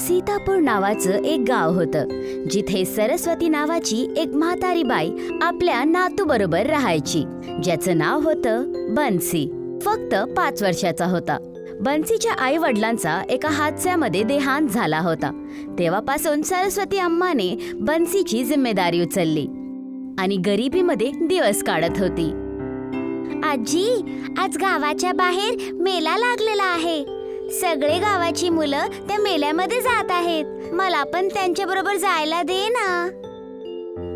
सीतापूर नावाचं एक गाव होतं, जिथे सरस्वती नावाची एक म्हातारी बाई आपल्या नातू बरोबर राहायची, ज्याचं नाव होतं बन्सी. फक्त 5 वर्षाचा होता. बन्सीच्या आई वडिलांचा एका हादस्यामध्ये देहांत झाला होता. तेव्हापासून सरस्वती अम्माने बन्सीची जिम्मेदारी उचलली आणि गरिबीमध्ये दिवस काढत होती. आजी, आज गावाच्या बाहेर मेला लागलेला आहे. सगळे गावाची मुलं त्या मेल्यामध्ये जात आहेत. मला पण त्यांच्या बरोबर जायला दे ना.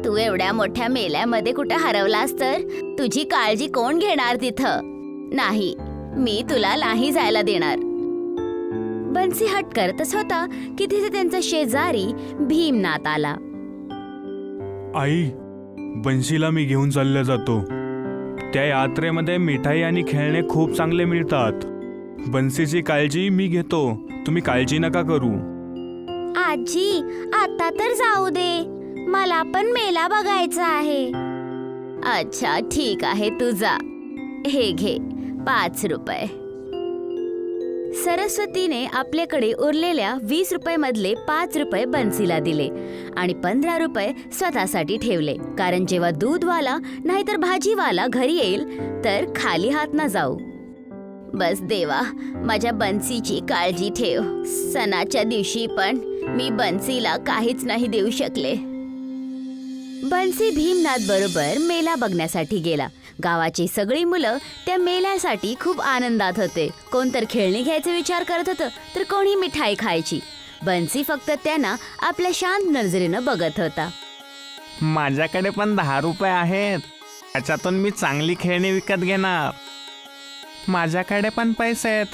तू एवढ्या मोठ्या मेल्यामध्ये कुठे हरवलास तर तुझी काळजी कोण घेणार तिथं? नाही, मी तुला नाही जायला देणार. बन्सी हट करतच होता की तिथे त्यांचा शेजारी भीमनाथ आला. आई, बन्सीला मी घेऊन चालला जातो. त्या यात्रेमध्ये मिठाई आणि खेळणे खूप चांगले मिळतात. बन्सीची काळजी मी घेतो, तुम्ही काळजी नका करू. आजी, आता तर जाऊ दे, मला पण मेला बघायचा आहे. अच्छा, ठीक आहे, तू जा. हे घे 5 रुपये. सरस्वतीने आपल्याकडे उरलेल्या 20 रुपये मधले 5 रुपये बन्सीला दिले आणि 15 रुपये स्वतःसाठी ठेवले, कारण जेव्हा दूधवाला नाहीतर भाजीवाला घरी येईल तर खाली हात न जाऊ. बस देवा, माझ्या बन्सीची काळजी ठेव. सणाच्या दिवशी पण मी बन्सीला काहीच नाही देऊ शकले. बन्सी भीमनाथ बरोबर मेला बघण्यासाठी गेला. गावाची सगळी मुलं त्या मेल्यासाठी खूप आनंदात होते. कोण तर खेळणी घ्यायचा विचार करत होतं, तर कोणी मिठाई खायची. बन्सी फक्त त्यांना आपल्या शांत नजरेनं बघत होता. माझ्याकडे पण 10 रुपये आहेत, त्याच्यातून मी चांगली खेळणी विकत घेणार. माझ्याकडे पण पैसे आहेत,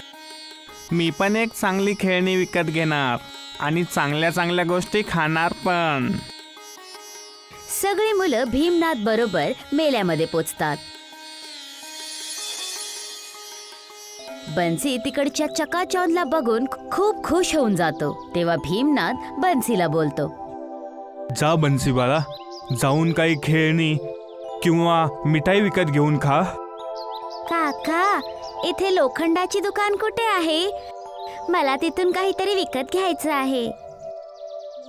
मी पण एक चांगली खेळणी विकत घेणार आणि चांगल्या चांगल्या गोष्टी खाणार पण. सगळी मुलं भीमनाथ बरोबर मेल्यामध्ये पोचतात. बन्सी तिकडच्या चकाचौंधला बघून खूप खुश होऊन जातो. तेव्हा भीमनाथ बन्सीला बोलतो, जा बन्सी बाळा, जाऊन काही खेळणी किंवा मिठाई विकत घेऊन खा. काका, इथे लोखंडाची दुकान कुठे आहे? मला तिथून काहीतरी विकत घ्यायचं आहे.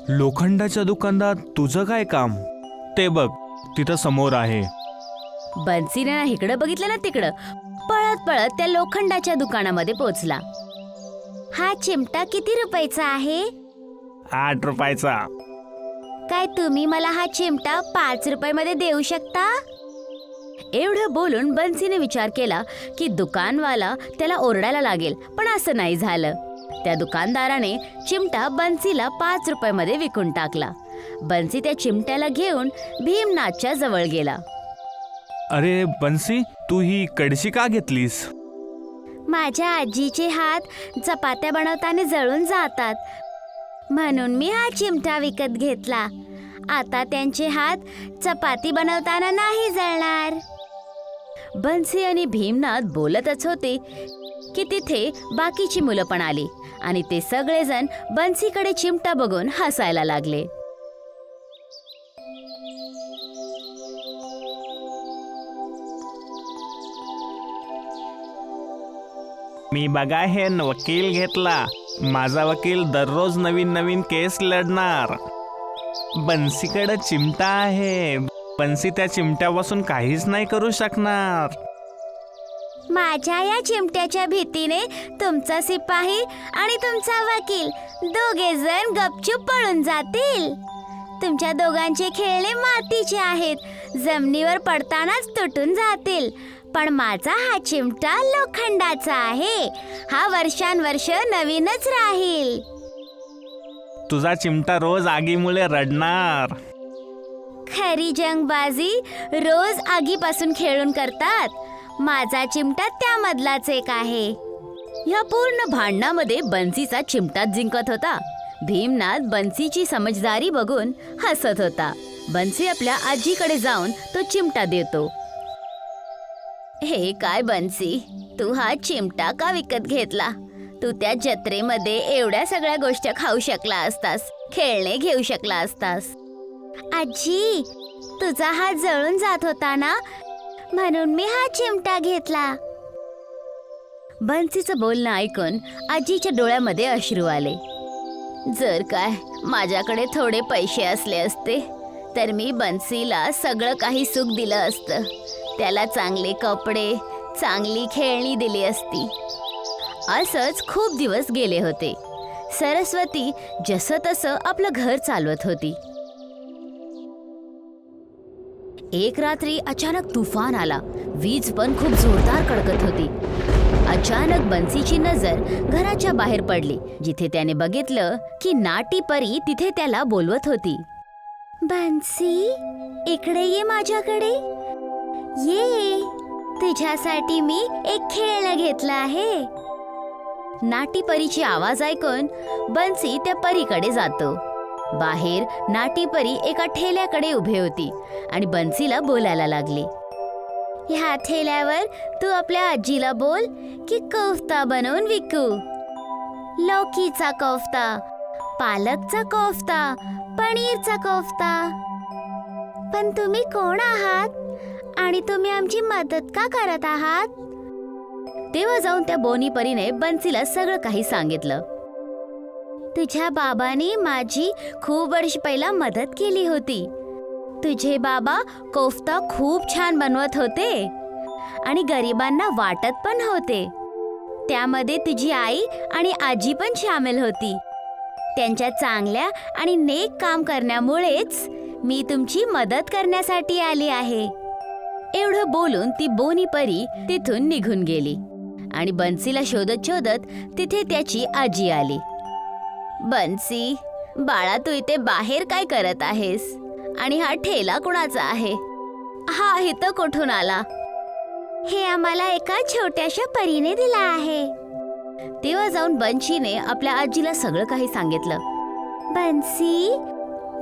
लोखंडाच्या दुकानात तुझं काय काम? ते बघ, तिथं समोर आहे. बन्सीने ना इकडं बघितलं ना तिकडं पळत पळत त्या लोखंडाच्या दुकानामध्ये पोहोचला. हा चिमटा किती रुपयाचा आहे? 8 रुपयाचा. काय तुम्ही मला हा चिमटा 5 रुपयामध्ये देऊ शकता? एवढं बोलून बन्सीने विचार केला की दुकानवाला त्याला ओरडायला लागेल, पण असं नाही झालं. त्या दुकानदाराने चिमटा बन्सीला 5 रुपयामध्ये विकून टाकला. बन्सी त्या चिमट्याला घेऊन भीमनाथच्या जवळ गेला. अरे बन्सी, तू ही कळशी का घेतलीस? माझ्या आजीचे हात चपात्या बनवताना जळून जातात, म्हणून मी हा चिमटा विकत घेतला. आता त्यांचे हात चपाती बनवताना नाही जळणार. बन्सी आणि भीमनाथ बोलतच होते की तिथे बाकीची मुलं पण आली आणि ते सगळेजण बन्सीकडे चिमटा बघून हसायला लागले. मी बघा हे वकील घेतला. माझा वकील दररोज नवीन नवीन केस लढणार. बन्सीकडे चिमटा आहे, बन्सी त्या चिमट्यापासून काहीच नाही करू शकणार. माझ्या या चिमट्याच्या भीतीने तुमचा सिपाही आणि तुमचा वकील दोघे जण गपचूप पळून जातील. तुमच्या दोघांचे खेळणे मातीचे आहेत, जमिनीवर पडतानाच तुटून जातील. पण माझा हा चिमटा लोखंडाचा आहे, हा वर्षांवर्ष नवीनच राहील. तुझा चिमटा रोज आगीमुळे रडणार. खरी जंगबाजी रोज आगीपासून खेळून करतात. माझा चिमटा त्यामधलाच एक आहे. या पूर्ण भांडणामध्ये बन्सीचा चिमटाच जिंकत होता. भीमनाथ बन्सीची समजदारी बघून हसत होता. बन्सी आपल्या आजीकडे जाऊन तो चिमटा देतो. हे काय बन्सी, तू हा चिमटा का विकत घेतला? तू त्या जत्रेमध्ये एवढ्या सगळ्या गोष्टी खाऊ शकला असतास, खेळणे घेऊ शकला असतास. आजी, तुझा हात जळून जात होता ना, म्हणून मी हा चिमटा घेतला. बन्सीचं बोलणं ऐकून आजीच्या डोळ्यामध्ये अश्रू आले. जर काय माझ्याकडे थोडे पैसे असले असते तर मी बन्सीला सगळं काही सुख दिलं असतं. त्याला चांगले कपडे, चांगली खेळणी दिली असती. असंच खूप दिवस गेले होते. सरस्वती जसं तसं आपलं घर चालवत होती. एक रात्री अचानक तुफान आला. वीज पण खूप जोरदार कडकत होती. अचानक बन्सीची नजर घराच्या बाहेर पडली, जिथे त्याने बघितलं की नाटी परी तिथे त्याला बोलवत होती. बन्सी, इकडे ये माझ्याकडे ये. तुझ्यासाठी मी एक खेळणं घेतलं आहे. नाटी परीची आवाज ऐकून बन्सी त्या परीकडे जातो. बाहेर नाटी परी एका ठेल्याकडे उभे होती आणि बन्सीला बोलायला लागली. ह्या ठेल्यावर तू आपल्या आजीला बोल की कोफ्ता बनवून विकू. लौकीचा कोफ्ता, पालकचा कोफ्ता, पनीरचा कोफ्ता. पण तुम्ही कोण आहात आणि तुम्ही आमची मदत का करत आहात? तेव्हा जाऊन त्या बोनी परीने बन्सीला सगळं काही सांगितलं. तुझ्या बाबांनी माझी खूप वर्ष पहिला मदत केली होती. तुझे बाबा कोफ्ता खूप छान बनवत होते आणि गरिबांना वाटत पण होते. त्यामध्ये तुझी आई आणि आजी पण सामील होती. त्यांच्या चांगल्या आणि नेक काम करण्यामुळेच मी तुमची मदत करण्यासाठी आली आहे. एवढं बोलून ती बोनी परी तिथून निघून गेली आणि बन्सीला शोधत शोधत तिथे त्याची आजी आली. बन्सी बाळा, तू इथे बाहेर काय करत आहेस आणि हा ठेला कुणाचा आहे? हा इथं कुठून आला? हे आम्हाला एका छोट्याशा परीने दिला आहे. तेव्हा जाऊन बन्सीने आपल्या आजीला सगळं काही सांगितलं. बन्सी,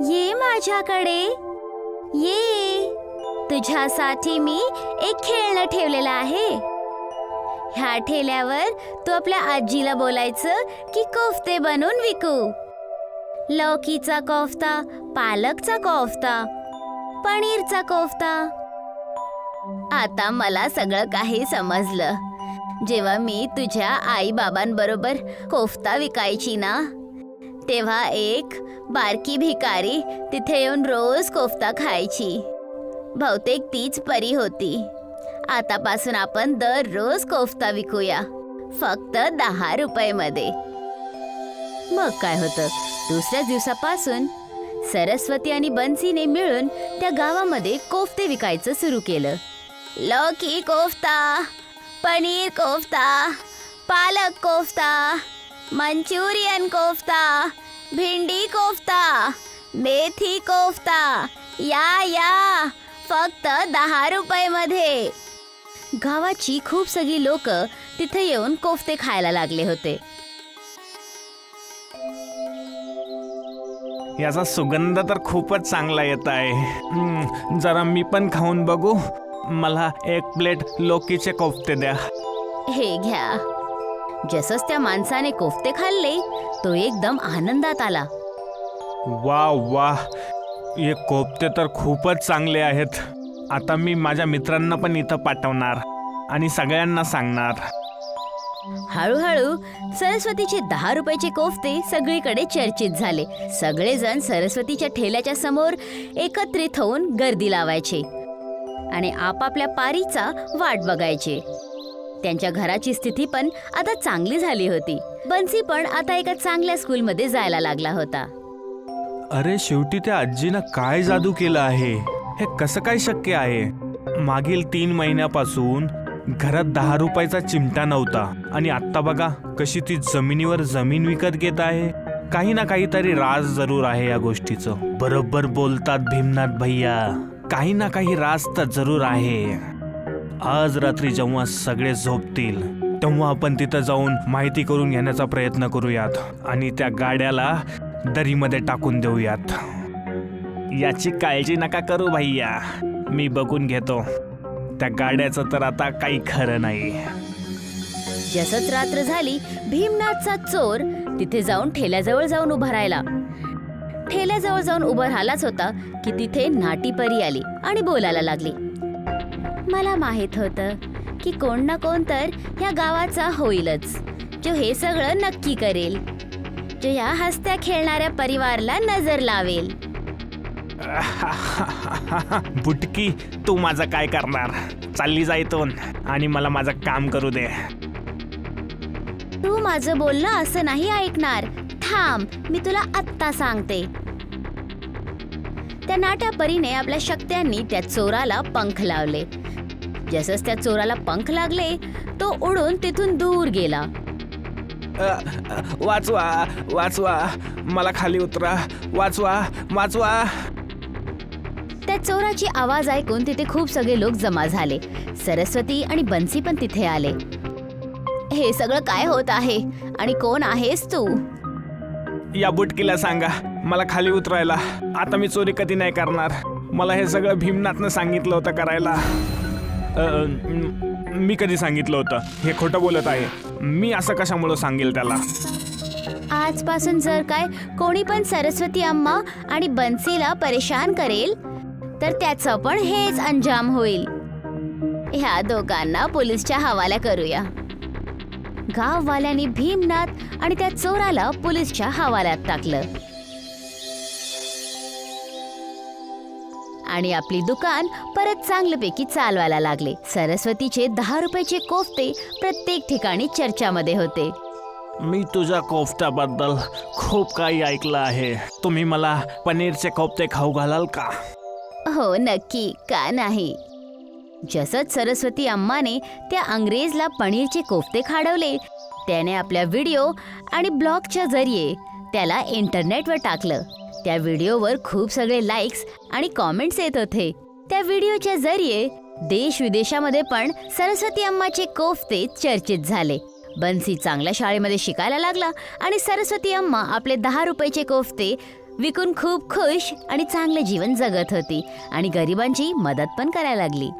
ये माझ्याकडे ये. तुझ्यासाठी मी एक खेळणं ठेवलेलं आहे. ह्या ठेल्यावर तू आपल्या आजीला बोलायचं की कोफ्ते बनवून विकू. लौकीचा कोफ्ता, पालकचा कोफ्ता, पनीरचा कोफ्ता. आता मला सगळं काही समजलं. जेव्हा मी तुझ्या आई बाबांबरोबर कोफ्ता विकायची ना, तेव्हा एक बारकी भिकारी तिथे येऊन रोज कोफ्ता खायची. बहुतेक तीच परी होती. आतापासून आपण दररोज कोफ्ता विकूया, फक्त 10 रुपये. मग काय होतं, दुसऱ्याच दिवसापासून सरस्वती आणि बन्सीने मिळून त्या गावामध्ये कोफ्ते विकायचं सुरू केलं. लौकी कोफ्ता, पनीर कोफ्ता, पालक कोफ्ता, मंचुरियन कोफ्ता, भेंडी कोफ्ता, मेथी कोफ्ता. या फक्त 10 रुपये. गावाची खूप सगळी लोक तिथे येऊन कोफ्ते खायला लागले होते. याचा सुगंध तर खूपच चांगला येत आहे. जरा मी पण खाऊन बघू. मला 1 प्लेट लौकीचे कोफ्ते द्या. हे घ्या. जसंच त्या माणसाने कोफ्ते खाल्ले, तो एकदम आनंदात आला. वा, हे कोफ्ते तर खूपच चांगले आहेत. आता मी माझ्या मित्रांना पण इथं पाठवणार आणि सगळ्यांना सांगणार. हळूहळू सरस्वतीचे 10 रुपयाचे कोफ्ते सगळीकडे चर्चित झाले. सगळेजण सरस्वतीच्या ठेल्याच्या समोर एकत्रित होऊन गर्दी लावायचे आणि आपापल्या पारीचा वाट बघायचे. त्यांच्या घराची स्थिती पण आता चांगली झाली होती. बन्सी पण आता एका चांगल्या स्कूलमध्ये जायला लागला होता. अरे, शेवटी त्या आजीनं काय जादू केलं आहे? हे कसं काय शक्य आहे? मागील 3 महिन्यापासून घरात 10 रुपयाचा चिमटा नव्हता आणि आत्ता बघा कशी ती जमिनीवर जमीन विकत घेत आहे. काही ना काहीतरी राज जरूर आहे या गोष्टीचं. बरोबर बोलतात भीमनाथ भैया, काही ना काही राज तर जरूर आहे. आज रात्री जेव्हा सगळे झोपतील तेव्हा आपण तिथं जाऊन माहिती करून घेण्याचा प्रयत्न करूयात आणि त्या गाड्याला दरीमध्ये टाकून देऊयात. याची काळजी नका करू भैया, मी बघून घेतो. त्या गाड्याचं तर आता काही खरं नाही. जसंच रात्र झाली, भीमनाथचा चोर तिथे जाऊन ठेल्याजवळ जाऊन उभा राहिला. ठेल्याजवळ जाऊन उभं राहिलाच होता की तिथे नाटी परी आली आणि बोलायला लागली. मला माहित होतं की कोण ना कोण तर ह्या गावाचा होईलच, जो हे सगळं नक्की करेल. जो या हसत्या खेळणाऱ्या परिवाराला नजर लावेल. बुटकी, तू माझं काय करणार? चालली जा इथून आणि मला माझं काम करू दे. तू माझं बोलणं असं नाही ऐकणार. थांब, मी तुला आत्ता सांगते. त्या नाट्या परीने आपल्या शक्त्यांनी त्या चोराला पंख लावले. जसंच त्या चोराला पंख लागले, तो उडून तिथून दूर गेला. वाचवा, वाचवा, मला खाली उतरा, वाचवा, वाचवा. त्या चोराची आवाज ऐकून तिथे खूप सगळे लोक जमा झाले. सरस्वती आणि बन्सी पण तिथे आले. हे सगळं काय होत आहे आणि कोण आहेस तू? या बुटकीला सांगा मला खाली उतरायला. आता मी चोरी कधी नाही करणार. मला हे सगळं भीमनाथनं सांगितलं होतं करायला. मी कधी सांगितलं होतं? हे खोटं बोलत आहे. मी असं कशामुळे सांगेल त्याला? आजपासून जर काय कोणी पण सरस्वती अम्मा आणि बन्सीला परेशान करेल तर त्याचं पण हेच अंजाम होईल. ह्या दोघांना पोलिसच्या हवाल्या करूया. गाववाल्यांनी भीमनाथ आणि त्या चोराला पोलिसच्या हवाल्यात टाकलं आणि आपली दुकान परत चांगल्यापैकी चालवायला लागले. सरस्वतीचे 10 रुपयाचे कोफ्ते प्रत्येक ठिकाणी चर्चामध्ये होते. मी तुझ्या कोफ्त्याबद्दल खूप काही ऐकलं आहे. तुम्ही मला पनीरचे कोफ्ते खाऊ घालाल का? हो नक्की, का नाही. जसंच सरस्वती अम्माने त्या अंग्रेजला पनीरचे कोफ्ते खाडवले, त्याने आपल्या व्हिडिओ आणि ब्लॉगच्या जरिये त्याला इंटरनेटवर टाकलं. त्या व्हिडिओवर खूप सगळे लाईक्स आणि कॉमेंट्स येत होते. त्या व्हिडिओच्या जरिये देश विदेशामध्ये पण सरस्वती अम्माचे कोफ्ते चर्चित झाले. बन्सी चांगल्या शाळेमध्ये शिकायला लागला आणि सरस्वती अम्मा आपले 10 रुपयाचे कोफ्ते विकून खूप खुश आणि चांगले जीवन जगत होती आणि गरिबांची मदत पण करायला लागली.